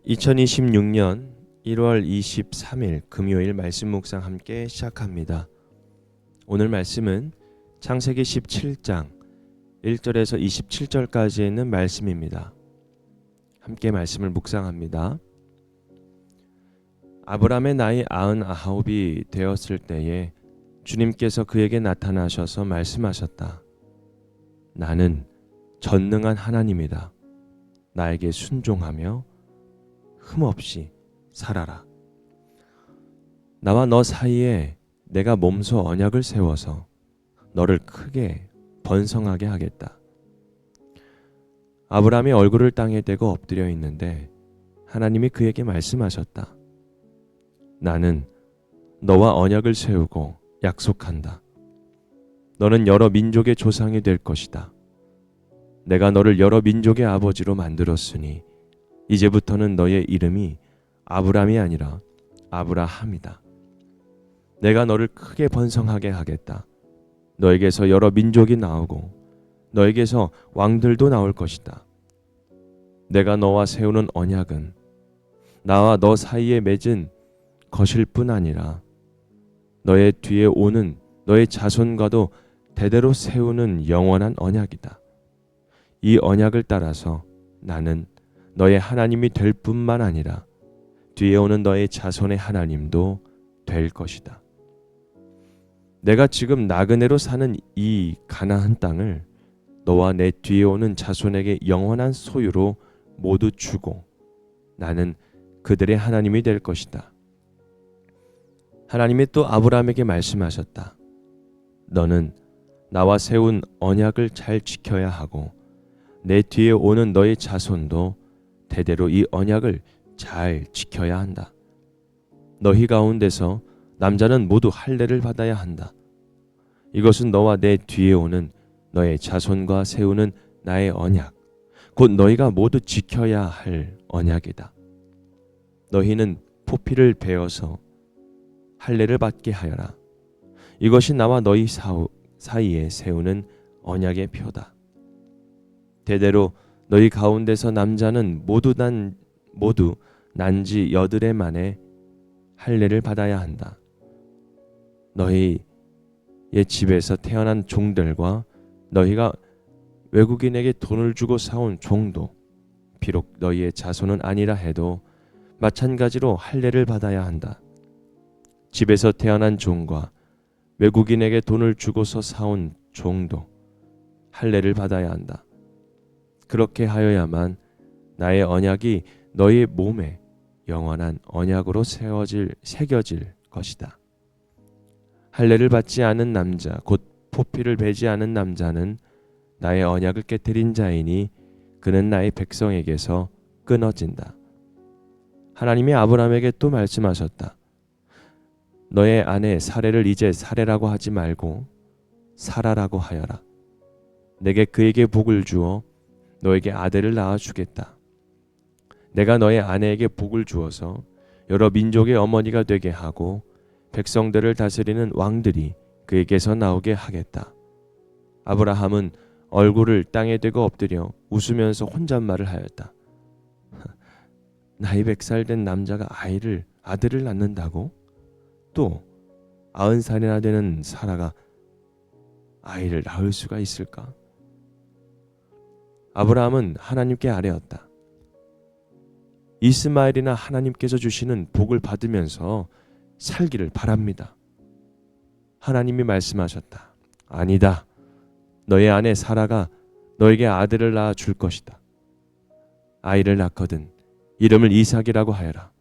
2026년 1월 23일 금요일 말씀 묵상 함께 시작합니다. 오늘 말씀은 창세기 17장 1절에서 27절까지 있는 말씀입니다. 함께 말씀을 묵상합니다. 아브람의 나이 99이 되었을 때에 주님께서 그에게 나타나셔서 말씀하셨다. 나는 전능한 하나님이다. 나에게 순종하며 흠없이 살아라. 나와 너 사이에 내가 몸소 언약을 세워서 너를 크게 번성하게 하겠다. 아브라함이 얼굴을 땅에 대고 엎드려 있는데 하나님이 그에게 말씀하셨다. 나는 너와 언약을 세우고 약속한다. 너는 여러 민족의 조상이 될 것이다. 내가 너를 여러 민족의 아버지로 만들었으니 이제부터는 너의 이름이 아브람이 아니라 아브라함이다. 내가 너를 크게 번성하게 하겠다. 너에게서 여러 민족이 나오고 너에게서 왕들도 나올 것이다. 내가 너와 세우는 언약은 나와 너 사이에 맺은 것일 뿐 아니라 너의 뒤에 오는 너의 자손과도 대대로 세우는 영원한 언약이다. 이 언약을 따라서 나는 너의 하나님이 될 뿐만 아니라 뒤에 오는 너의 자손의 하나님도 될 것이다. 내가 지금 나그네로 사는 이 가나안 땅을 너와 내 뒤에 오는 자손에게 영원한 소유로 모두 주고 나는 그들의 하나님이 될 것이다. 하나님이 또 아브라함에게 말씀하셨다. 너는 나와 세운 언약을 잘 지켜야 하고 내 뒤에 오는 너의 자손도 대대로 이 언약을 잘 지켜야 한다. 너희 가운데서 남자는 모두 할례를 받아야 한다. 이것은 너와 내 뒤에 오는 너의 자손과 세우는 나의 언약, 곧 너희가 모두 지켜야 할 언약이다. 너희는 포피를 베어서 할례를 받게 하여라. 이것이 나와 너희 사이에 세우는 언약의 표다. 대대로 너희 가운데서 남자는 모두 난지 8해 만에 할례를 받아야 한다. 너희의 집에서 태어난 종들과 너희가 외국인에게 돈을 주고 사온 종도 비록 너희의 자손은 아니라 해도 마찬가지로 할례를 받아야 한다. 집에서 태어난 종과 외국인에게 돈을 주고서 사온 종도 할례를 받아야 한다. 그렇게 하여야만 나의 언약이 너희 몸에 영원한 언약으로 새겨질 것이다. 할례를 받지 않은 남자, 곧 포피를 베지 않은 남자는 나의 언약을 깨뜨린 자이니 그는 나의 백성에게서 끊어진다. 하나님이 아브라함에게 또 말씀하셨다. 너의 아내 사레를 이제 사레라고 하지 말고 사라라고 하여라. 내게 그에게 복을 주어 너에게 아들을 낳아주겠다. 내가 너의 아내에게 복을 주어서 여러 민족의 어머니가 되게 하고 백성들을 다스리는 왕들이 그에게서 나오게 하겠다. 아브라함은 얼굴을 땅에 대고 엎드려 웃으면서 혼잣말을 하였다. 나이 100살 된 남자가 아들을 낳는다고? 또 90살이나 되는 사라가 아이를 낳을 수가 있을까? 아브라함은 하나님께 아뢰었다. 이스마엘이나 하나님께서 주시는 복을 받으면서 살기를 바랍니다. 하나님이 말씀하셨다. 아니다. 너의 아내 사라가 너에게 아들을 낳아 줄 것이다. 아이를 낳거든 이름을 이삭이라고 하여라.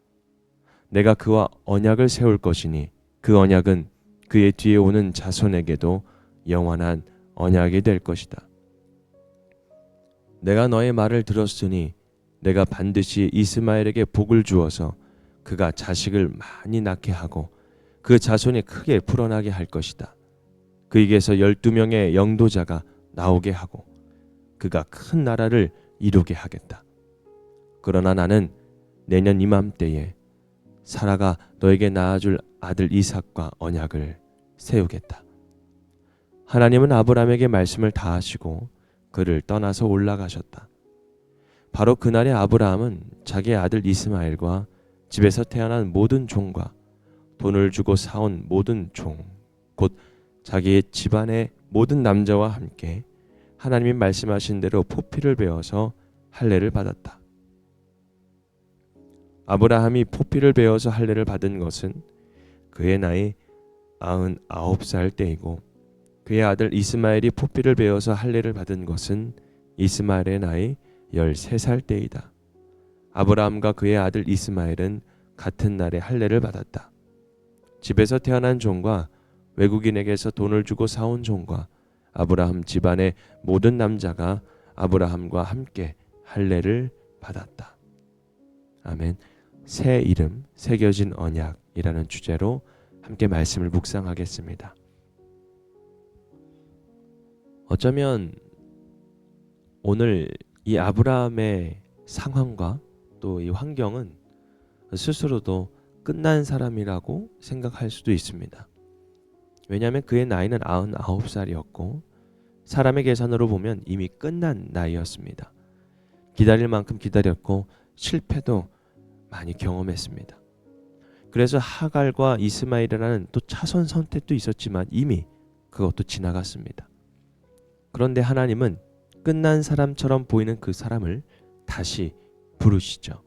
내가 그와 언약을 세울 것이니 그 언약은 그의 뒤에 오는 자손에게도 영원한 언약이 될 것이다. 내가 너의 말을 들었으니 내가 반드시 이스마엘에게 복을 주어서 그가 자식을 많이 낳게 하고 그 자손이 크게 풀어나게 할 것이다. 그에게서 12명의 영도자가 나오게 하고 그가 큰 나라를 이루게 하겠다. 그러나 나는 내년 이맘때에 사라가 너에게 낳아줄 아들 이삭과 언약을 세우겠다. 하나님은 아브라함에게 말씀을 다하시고 그를 떠나서 올라가셨다. 바로 그날에 아브라함은 자기의 아들 이스마엘과 집에서 태어난 모든 종과 돈을 주고 사온 모든 종, 곧 자기의 집안의 모든 남자와 함께 하나님이 말씀하신 대로 포피를 베어서 할례를 받았다. 아브라함이 포피를 베어서 할례를 받은 것은 그의 나이 99살 때이고, 그의 아들 이스마엘이 포피를 베어서 할례를 받은 것은 이스마엘의 나이 13살 때이다. 아브라함과 그의 아들 이스마엘은 같은 날에 할례를 받았다. 집에서 태어난 종과 외국인에게서 돈을 주고 사온 종과 아브라함 집안의 모든 남자가 아브라함과 함께 할례를 받았다. 아멘. 새 이름, 새겨진 언약이라는 주제로 함께 말씀을 묵상하겠습니다. 어쩌면 오늘 이 아브라함의 상황과 또 이 환경은 스스로도 끝난 사람이라고 생각할 수도 있습니다. 왜냐하면 그의 나이는 99살이었고 사람의 계산으로 보면 이미 끝난 나이였습니다. 기다릴 만큼 기다렸고 실패도 많이 경험했습니다. 그래서 하갈과 이스마엘이라는 또 차선 선택도 있었지만 이미 그것도 지나갔습니다. 그런데 하나님은 끝난 사람처럼 보이는 그 사람을 다시 부르시죠.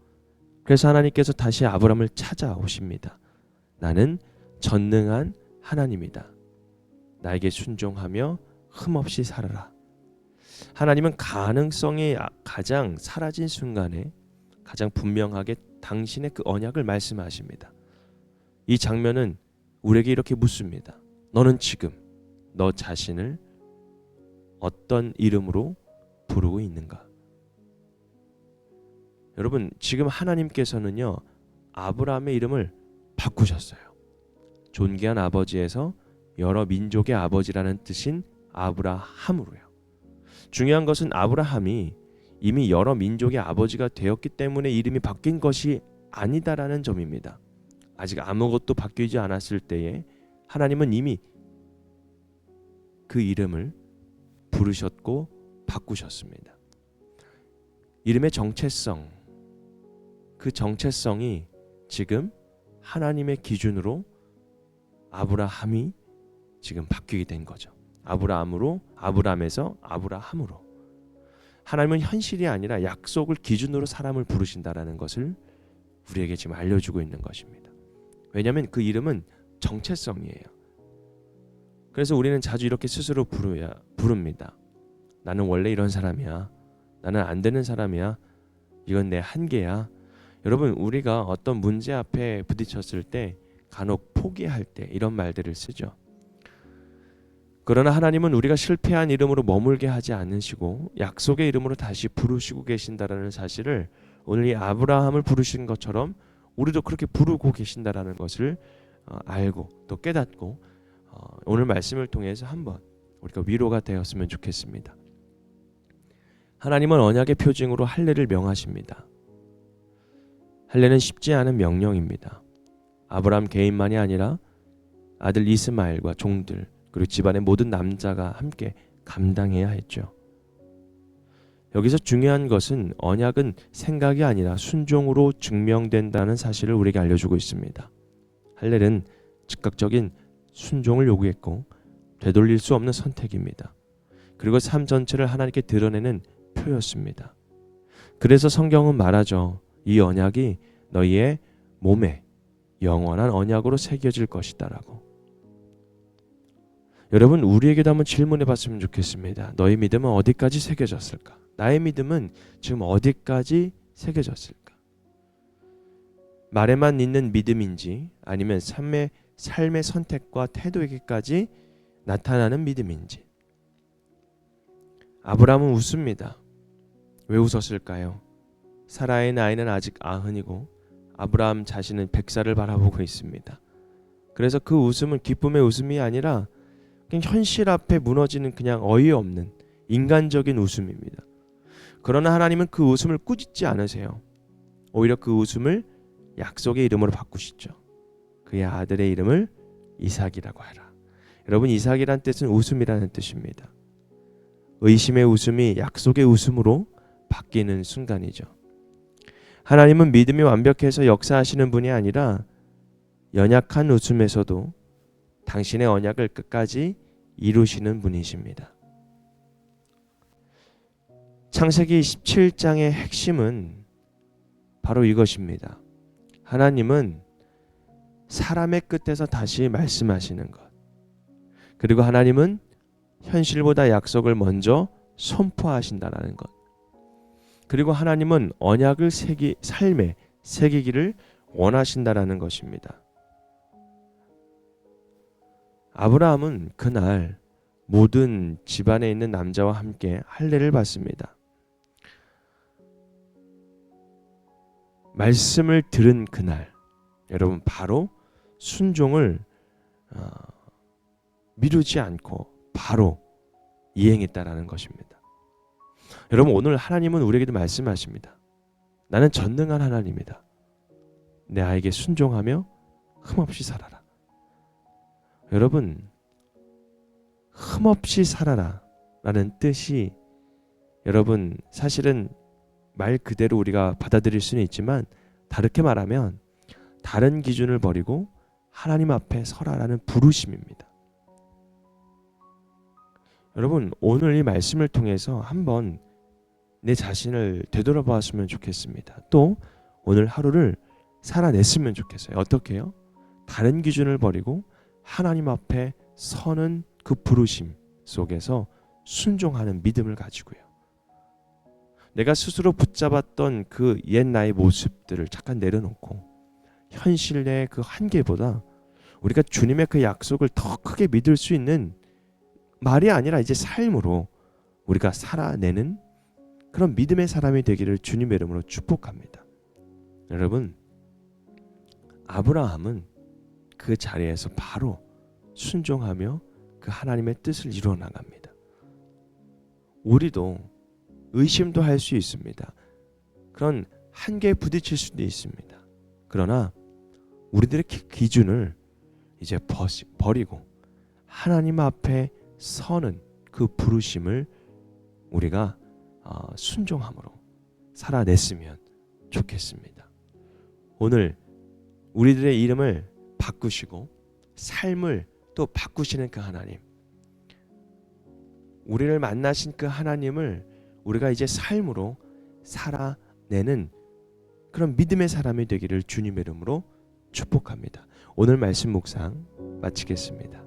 그래서 하나님께서 다시 아브라함을 찾아오십니다. 나는 전능한 하나님이다. 나에게 순종하며 흠없이 살아라. 하나님은 가능성이 가장 사라진 순간에 가장 분명하게 당신의 그 언약을 말씀하십니다. 이 장면은 우리에게 이렇게 묻습니다. 너는 지금 너 자신을 어떤 이름으로 부르고 있는가? 여러분, 지금 하나님께서는요, 아브라함의 이름을 바꾸셨어요. 존귀한 아버지에서 여러 민족의 아버지라는 뜻인 아브라함으로요. 중요한 것은 아브라함이 이미 여러 민족의 아버지가 되었기 때문에 이름이 바뀐 것이 아니다라는 점입니다. 아직 아무것도 바뀌지 않았을 때에 하나님은 이미 그 이름을 부르셨고 바꾸셨습니다. 이름의 정체성, 그 정체성이 지금 하나님의 기준으로 아브라함이 지금 바뀌게 된 거죠. 아브라함에서 아브라함으로. 하나님은 현실이 아니라 약속을 기준으로 사람을 부르신다라는 것을 우리에게 지금 알려주고 있는 것입니다. 왜냐하면 그 이름은 정체성이에요. 그래서 우리는 자주 이렇게 스스로 부릅니다. 나는 원래 이런 사람이야. 나는 안 되는 사람이야. 이건 내 한계야. 여러분, 우리가 어떤 문제 앞에 부딪혔을 때 간혹 포기할 때 이런 말들을 쓰죠. 그러나 하나님은 우리가 실패한 이름으로 머물게 하지 않으시고 약속의 이름으로 다시 부르시고 계신다라는 사실을 오늘 이 아브라함을 부르신 것처럼 우리도 그렇게 부르고 계신다라는 것을 알고 또 깨닫고 오늘 말씀을 통해서 한번 우리가 위로가 되었으면 좋겠습니다. 하나님은 언약의 표징으로 할례를 명하십니다. 할례는 쉽지 않은 명령입니다. 아브라함 개인만이 아니라 아들 이스마엘과 종들 그리고 집안의 모든 남자가 함께 감당해야 했죠. 여기서 중요한 것은 언약은 생각이 아니라 순종으로 증명된다는 사실을 우리에게 알려주고 있습니다. 할례는 즉각적인 순종을 요구했고 되돌릴 수 없는 선택입니다. 그리고 삶 전체를 하나님께 드러내는 표였습니다. 그래서 성경은 말하죠. 이 언약이 너희의 몸에 영원한 언약으로 새겨질 것이다라고. 여러분, 우리에게도 한번 질문해 봤으면 좋겠습니다. 너희 믿음은 어디까지 새겨졌을까? 나의 믿음은 지금 어디까지 새겨졌을까? 말에만 있는 믿음인지 아니면 삶의 선택과 태도에게까지 나타나는 믿음인지. 아브라함은 웃습니다. 왜 웃었을까요? 사라의 나이는 아직 90이고 아브라함 자신은 100살을 바라보고 있습니다. 그래서 그 웃음은 기쁨의 웃음이 아니라 그냥 현실 앞에 무너지는 그냥 어이없는 인간적인 웃음입니다. 그러나 하나님은 그 웃음을 꾸짖지 않으세요. 오히려 그 웃음을 약속의 이름으로 바꾸시죠. 그의 아들의 이름을 이삭이라고 하라. 여러분, 이삭이란 뜻은 웃음이라는 뜻입니다. 의심의 웃음이 약속의 웃음으로 바뀌는 순간이죠. 하나님은 믿음이 완벽해서 역사하시는 분이 아니라 연약한 웃음에서도 당신의 언약을 끝까지 이루시는 분이십니다. 창세기 27장의 핵심은 바로 이것입니다. 하나님은 사람의 끝에서 다시 말씀하시는 것. 그리고 하나님은 현실보다 약속을 먼저 선포하신다는 것. 그리고 하나님은 언약을 삶에 새기기를 원하신다라는 것입니다. 아브라함은 그날 모든 집안에 있는 남자와 함께 할례를 받습니다. 말씀을 들은 그날, 여러분 바로 순종을 미루지 않고 바로 이행했다라는 것입니다. 여러분 오늘 하나님은 우리에게도 말씀하십니다. 나는 전능한 하나님이다. 내 아이에게 순종하며 흠없이 살아라. 여러분 흠없이 살아라 라는 뜻이 여러분 사실은 말 그대로 우리가 받아들일 수는 있지만 다르게 말하면 다른 기준을 버리고 하나님 앞에 서라라는 부르심입니다. 여러분 오늘 이 말씀을 통해서 한번 내 자신을 되돌아보았으면 좋겠습니다. 또 오늘 하루를 살아냈으면 좋겠어요. 어떻게 해요? 다른 기준을 버리고 하나님 앞에 서는 그 부르심 속에서 순종하는 믿음을 가지고요. 내가 스스로 붙잡았던 그 옛 나의 모습들을 잠깐 내려놓고 현실 내의 그 한계보다 우리가 주님의 그 약속을 더 크게 믿을 수 있는 말이 아니라 이제 삶으로 우리가 살아내는 그런 믿음의 사람이 되기를 주님의 이름으로 축복합니다. 여러분 아브라함은 그 자리에서 바로 순종하며 그 하나님의 뜻을 이루어 나갑니다. 우리도 의심도 할 수 있습니다. 그런 한계에 부딪힐 수도 있습니다. 그러나 우리들의 기준을 이제 버리고 하나님 앞에 서는 그 부르심을 우리가 순종함으로 살아냈으면 좋겠습니다. 오늘 우리들의 이름을 바꾸시고 삶을 또 바꾸시는 그 하나님, 우리를 만나신 그 하나님을 우리가 이제 삶으로 살아내는 그런 믿음의 사람이 되기를 주님의 이름으로 축복합니다. 오늘 말씀 묵상 마치겠습니다.